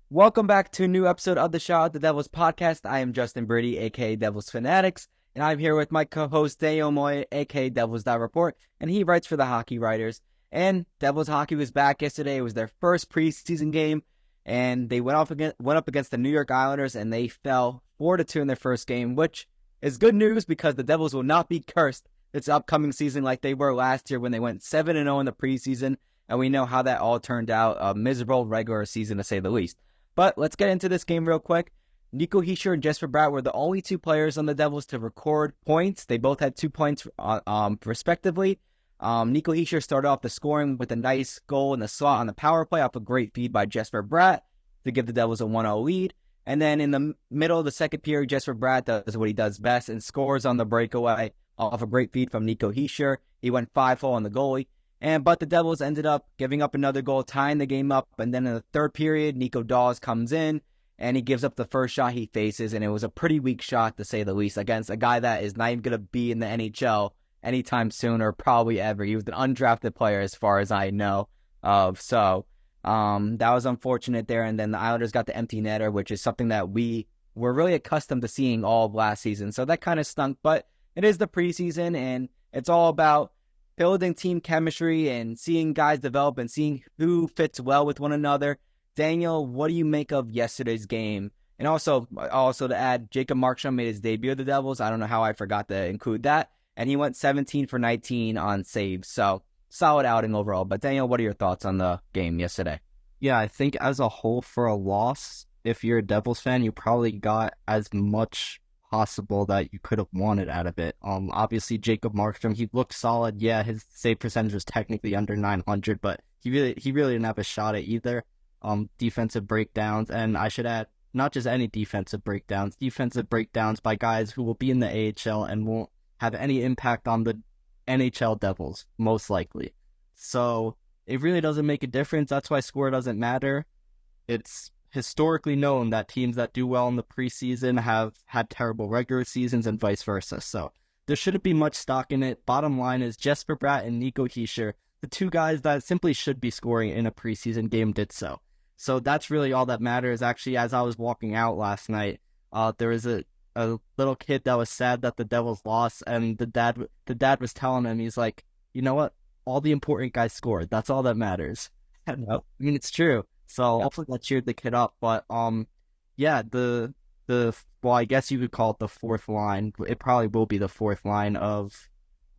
Welcome back to a new episode of the Shout Out the Devils podcast. I am Justin Brady, aka Devils Fanatics, and I'm here with my co-host Daniel Amoia, aka devils.report, and he writes for the Hockey Writers. And Devils hockey was back yesterday. It was their first preseason game, and they went up against the New York Islanders, and they fell 4-2 in their first game, which is good news because the Devils will not be cursed this upcoming season like they were last year when they went 7-0 in the preseason, and we know how that all turned out, a miserable regular season to say the least. But let's get into this game real quick. Nico Hischier and Jesper Bratt were the only two players on the Devils to record points. They both had 2 points respectively. Nico Hischier started off the scoring with a nice goal in the slot on the power play off a great feed by Jesper Bratt to give the Devils a 1-0 lead. And then in the middle of the second period, Jesper Bratt does what he does best and scores on the breakaway off a great feed from Nico Hischier. He went 5-0 on the goalie. But the Devils ended up giving up another goal, tying the game up. And then in the third period, Nico Dawes comes in and he gives up the first shot he faces. And it was a pretty weak shot, to say the least, against a guy that is not even going to be in the NHL anytime soon or probably ever. He was an undrafted player as far as I know of. So that was unfortunate there. And then the Islanders got the empty netter, which is something that we were really accustomed to seeing all of last season. So that kind of stunk. But it is the preseason, and it's all about building team chemistry and seeing guys develop and seeing who fits well with one another. Daniel, what do you make of yesterday's game? And also to add, Jacob Markstrom made his debut of the Devils. I don't know how I forgot to include that. And he went 17 for 19 on saves. So solid outing overall. But Daniel, what are your thoughts on the game yesterday? Yeah, I think as a whole for a loss, if you're a Devils fan, you probably got as much possible that you could have wanted out of it. Obviously Jacob Markstrom, he looked solid. Yeah, his save percentage was technically under 900, but he really didn't have a shot at either. Defensive breakdowns, and I should add, not just any defensive breakdowns by guys who will be in the AHL and won't have any impact on the NHL Devils, most likely. So it really doesn't make a difference. That's why score doesn't matter. It's historically known that teams that do well in the preseason have had terrible regular seasons and vice versa. So there shouldn't be much stock in it. Bottom line is Jesper Bratt and Nico Hischier, the two guys that simply should be scoring in a preseason game, did so. So that's really all that matters. Actually, as I was walking out last night, there was a little kid that was sad that the Devils lost, and the dad was telling him, he's like, you know what? All the important guys scored. That's all that matters. And, Yep. I mean, it's true. So hopefully that cheered the kid up. But yeah, well, I guess you could call it the fourth line. It probably will be the fourth line of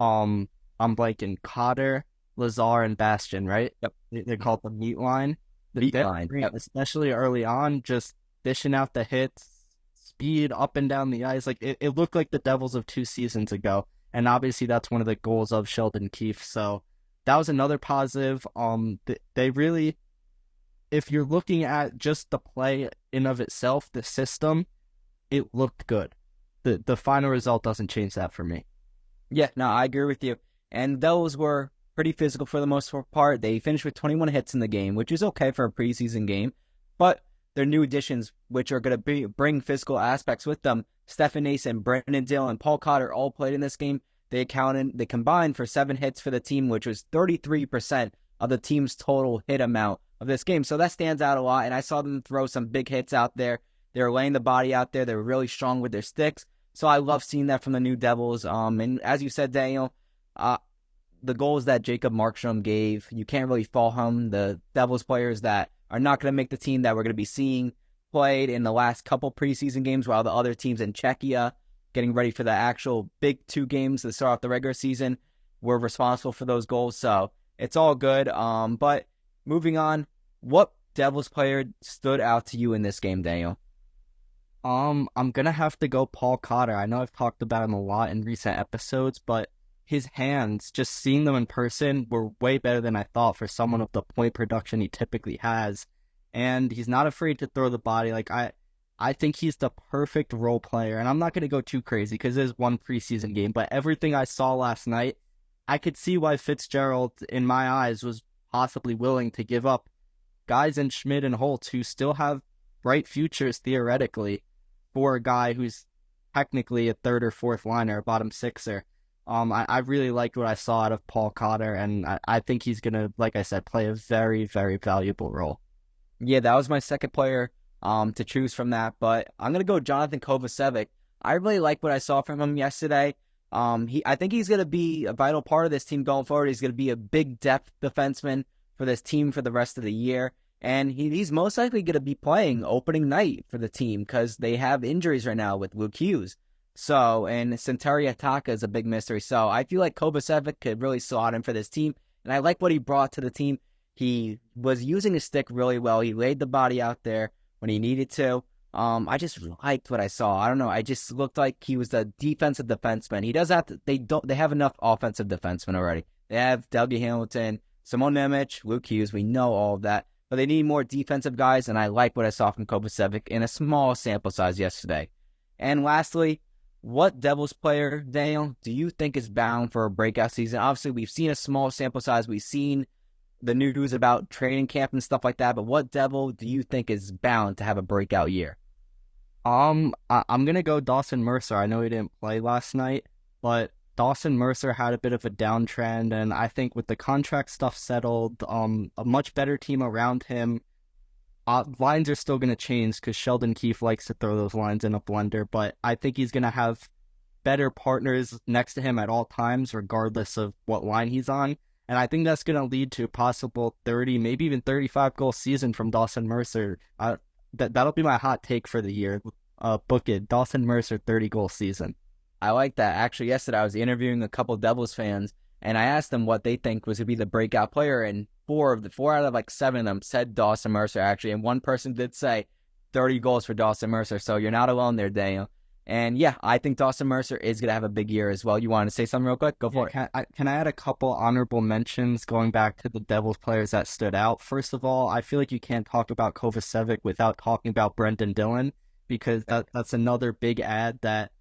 I'm blanking, Cotter, Lazar, and Bastion, right? Yep. They call it the meat line. The Beat meat line. line, Yep. especially early on, just dishing out the hits, speed up and down the ice. Like it looked like the Devils of 2 seasons ago. And obviously that's one of the goals of Sheldon Keefe. So that was another positive. They really, if you're looking at just the play in of itself, the system, it looked good. The final result doesn't change that for me. Yeah, no, I agree with you. And those were pretty physical for the most part. They finished with 21 hits in the game, which is okay for a preseason game. But their new additions, which are going to bring physical aspects with them, Stefan Nason, Brendan Dill, and Paul Cotter all played in this game. They combined for 7 hits for the team, which was 33% of the team's total hit amount of this game. So that stands out a lot. And I saw them throw some big hits out there. They were laying the body out there. They were really strong with their sticks. So I love seeing that from the new Devils. And as you said, Daniel, the goals that Jacob Markstrom gave, you can't really fault him. The Devils players that are not going to make the team that we're going to be seeing played in the last couple preseason games, while the other teams in Czechia getting ready for the actual big 2 games to start off the regular season were responsible for those goals. So it's all good. But moving on, what Devils player stood out to you in this game, Daniel? I'm gonna have to go Paul Cotter. I know I've talked about him a lot in recent episodes, but his hands, just seeing them in person, were way better than I thought for someone of the point production he typically has. And he's not afraid to throw the body. Like I think he's the perfect role player. And I'm not gonna go too crazy because there's one preseason game, but everything I saw last night, I could see why Fitzgerald, in my eyes, was possibly willing to give up guys in Schmidt and Holtz who still have bright futures theoretically for a guy who's technically a third or fourth liner, a bottom sixer. I really liked what I saw out of Paul Cotter, and I think he's going to, like I said, play a very, very valuable role. Yeah, that was my second player to choose from that, but I'm gonna go Jonathan Kovacevic. I really like what I saw from him yesterday. I think he's gonna be a vital part of this team going forward. He's gonna be a big depth defenseman for this team for the rest of the year, and he's most likely gonna be playing opening night for the team because they have injuries right now with Luke Hughes. So, and Santeri Ataka is a big mystery. So I feel like Kovacevic could really slot in for this team, and I like what he brought to the team. He was using his stick really well. He laid the body out there when he needed to. I just liked what I saw. I don't know. I just looked like he was a defensive defenseman. He does have to. They have enough offensive defensemen already. They have Dougie Hamilton, Simon Nemec, Luke Hughes. We know all of that, but they need more defensive guys. And I like what I saw from Kovacevic in a small sample size yesterday. And lastly, what Devils player, Daniel, do you think is bound for a breakout season? Obviously, we've seen a small sample size. We've seen the news about training camp and stuff like that, but what Devil do you think is bound to have a breakout year? I'm gonna go Dawson Mercer. I know he didn't play last night, but Dawson Mercer had a bit of a downtrend, and I think with the contract stuff settled, a much better team around him. Lines are still gonna change because Sheldon Keefe likes to throw those lines in a blender, but I think he's gonna have better partners next to him at all times, regardless of what line he's on. And I think that's going to lead to a possible 30, maybe even 35 goal season from Dawson Mercer. That'll be my hot take for the year. Book it. Dawson Mercer, 30 goal season. I like that. Actually, yesterday I was interviewing a couple Devils fans, and I asked them what they think was going to be the breakout player, and four out of like seven of them said Dawson Mercer, actually. And one person did say 30 goals for Dawson Mercer. So you're not alone there, Daniel. And yeah, I think Dawson Mercer is going to have a big year as well. You want to say something real quick? Go for it. Can I add a couple honorable mentions going back to the Devils players that stood out? First of all, I feel like you can't talk about Kovacevic without talking about Brendan Dillon, because that's another big ad that,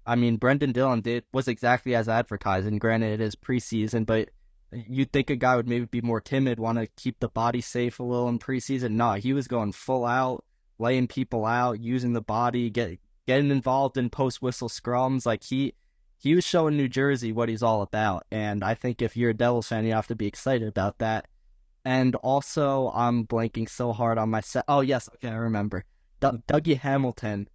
I mean, Brendan Dillon was exactly as advertised. And granted, it is preseason, but you'd think a guy would maybe be more timid, want to keep the body safe a little in preseason. No, he was going full out, laying people out, using the body, getting involved in post-whistle scrums. Like, he was showing New Jersey what he's all about. And I think if you're a Devils fan, you have to be excited about that. And also, I'm blanking so hard on my set. Oh, yes. Okay, I remember. Dougie Hamilton.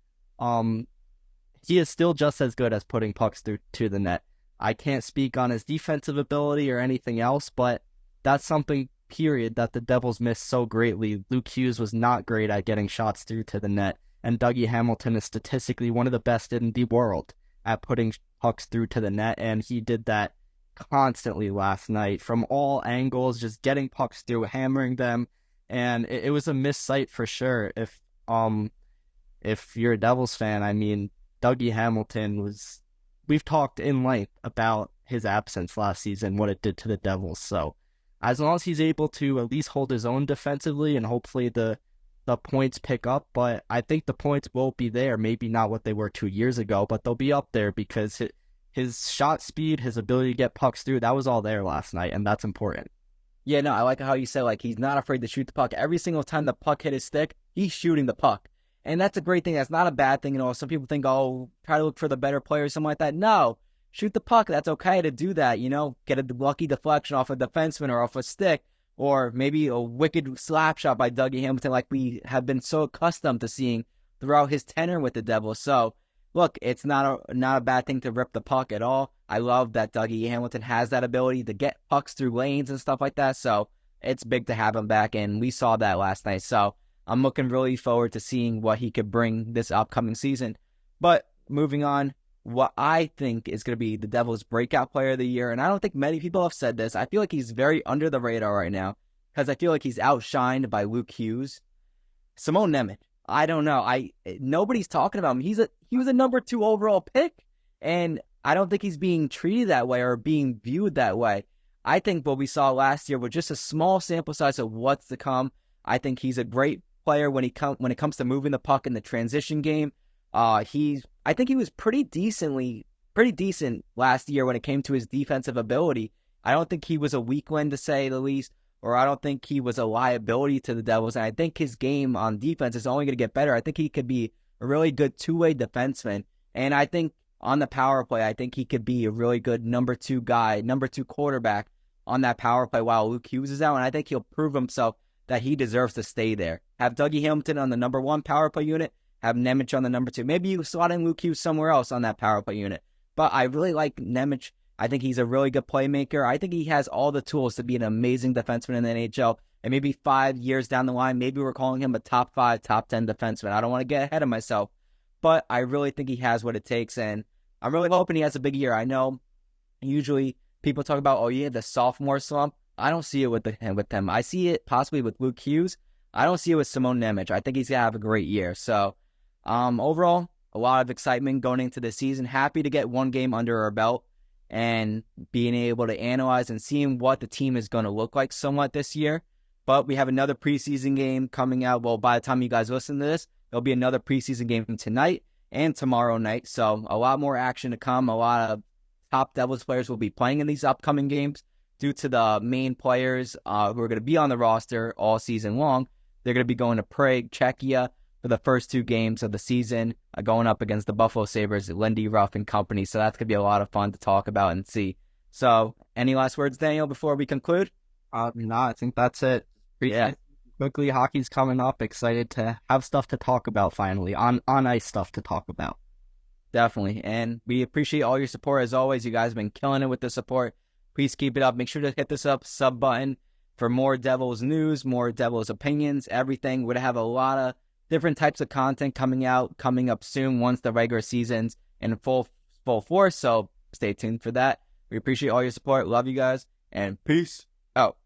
He is still just as good as putting pucks through to the net. I can't speak on his defensive ability or anything else, but that's something, period, that the Devils missed so greatly. Luke Hughes was not great at getting shots through to the net. And Dougie Hamilton is statistically one of the best in the world at putting pucks through to the net, and he did that constantly last night from all angles, just getting pucks through, hammering them, and it was a missed sight for sure. If you're a Devils fan, I mean, Dougie Hamilton was. We've talked in length about his absence last season, what it did to the Devils. So, as long as he's able to at least hold his own defensively, and hopefully the points pick up, but I think the points will be there. Maybe not what they were 2 years ago, but they'll be up there because his shot speed, his ability to get pucks through, that was all there last night, and that's important. Yeah, no, I like how you said, like, he's not afraid to shoot the puck. Every single time the puck hit his stick, he's shooting the puck. And that's a great thing. That's not a bad thing. You know, some people think, oh, try to look for the better player or something like that. No, shoot the puck. That's okay to do that, you know. Get a lucky deflection off a defenseman or off a stick. Or maybe a wicked slap shot by Dougie Hamilton like we have been so accustomed to seeing throughout his tenure with the Devils. So, look, it's not a bad thing to rip the puck at all. I love that Dougie Hamilton has that ability to get pucks through lanes and stuff like that. So, it's big to have him back, and we saw that last night. So, I'm looking really forward to seeing what he could bring this upcoming season. But, moving on, what I think is going to be the Devils' breakout player of the year, and I don't think many people have said this. I feel like he's very under the radar right now because I feel like he's outshined by Luke Hughes. Simon Nemec. I don't know. Nobody's talking about him. He was a number 2 overall pick, and I don't think he's being treated that way or being viewed that way. I think what we saw last year was just a small sample size of what's to come. I think he's a great player when it comes to moving the puck in the transition game. I think he was pretty decent last year when it came to his defensive ability. I don't think he was a weak one, to say the least, or I don't think he was a liability to the Devils. And I think his game on defense is only going to get better. I think he could be a really good two-way defenseman. And I think on the power play, I think he could be a really good number 2 guy, number 2 quarterback on that power play while Luke Hughes is out. And I think he'll prove himself that he deserves to stay there. Have Dougie Hamilton on the number 1 power play unit, have Nemec on the number 2. Maybe you slot in Luke Hughes somewhere else on that power play unit. But I really like Nemec. I think he's a really good playmaker. I think he has all the tools to be an amazing defenseman in the NHL. And maybe 5 years down the line, maybe we're calling him a top 5, top 10 defenseman. I don't want to get ahead of myself, but I really think he has what it takes. And I'm really hoping he has a big year. I know usually people talk about, oh yeah, the sophomore slump. I don't see it with him. I see it possibly with Luke Hughes. I don't see it with Simon Nemec. I think he's going to have a great year. So overall, a lot of excitement going into the season. Happy to get one game under our belt and being able to analyze and seeing what the team is going to look like somewhat this year. But we have another preseason game coming out. Well, by the time you guys listen to this, there'll be another preseason game tonight and tomorrow night. So a lot more action to come. A lot of top Devils players will be playing in these upcoming games due to the main players who are going to be on the roster all season long. They're going to be going to Prague, Czechia for the first 2 games of the season, going up against the Buffalo Sabres, Lindy Ruff and company. So that's going to be a lot of fun to talk about and see. So any last words, Daniel, before we conclude? No, I think that's it. Yeah. Quickly, hockey's coming up. Excited to have stuff to talk about finally. On ice stuff to talk about. Definitely. And we appreciate all your support as always. You guys have been killing it with the support. Please keep it up. Make sure to hit this sub button for more Devils news, more Devils opinions, everything. We're going to have a lot of different types of content coming up soon once the regular season's in full force. So stay tuned for that. We appreciate all your support. Love you guys. And peace out.